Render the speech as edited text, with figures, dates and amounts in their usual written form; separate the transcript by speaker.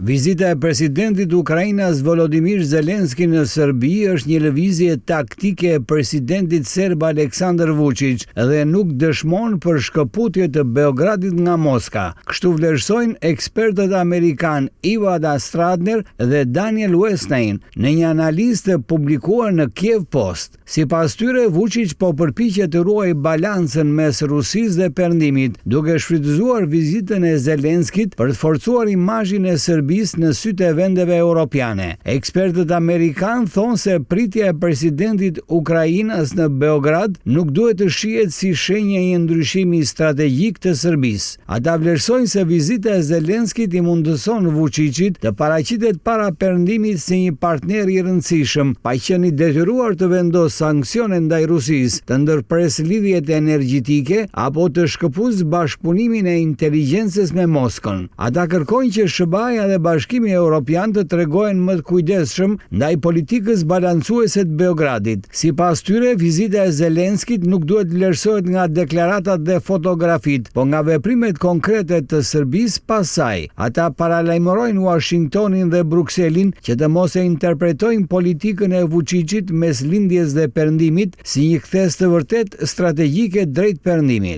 Speaker 1: Vizita e presidentit Ukrainas Volodymyr Zelensky në Serbi është një lëvizje taktike e presidentit serb Aleksandar Vučić dhe nuk dëshmon për shkëputje të Beogradit nga Moska. Kështu vlerësojnë ekspertët amerikan Ivana Stradner dhe Daniel Weinstein në një analizë të publikuar në Kiev Post. Sipas tyre, Vučić po përpiqet të ruajë balancën mes Rusisë dhe Perëndimit, duke shfrytëzuar vizitën e Zelenskit për të forcuar imazhin e Serbisë në sytë e vendeve europiane. Ekspertët amerikanë thonë se pritja e presidentit Ukrainas në Beograd nuk duhet të shihet si shenjë e një ndryshimi strategjik të Serbisë. Ata vlerësojnë se vizita e Zelenskit i mundëson Vučićit të paraqitet para Perëndimit si një partner i rëndësishëm, pa qenë i detyruar të vendosë sanksione ndaj Rusisë, të ndërpres lidhjet energjetike apo të shkëputës bashkëpunimin e inteligjencës me Moskën. Ata kërkojnë që SBA dhe Bashkimi Evropian të tregojnë më të kujdesshëm ndaj politikës balancuese të Beogradit. Sipas tyre, vizita e Zelenskit nuk duhet vlerësohet nga deklaratat dhe fotografit, por nga veprimet konkrete të Serbisë pas saj. Ata paralajmërojnë Washingtonin dhe Brukselin që të mos e interpretojnë politikën e Vučićit mes lindjes dhe Perëndimit si një kthes të vërtet strategjike drejt Perëndimit.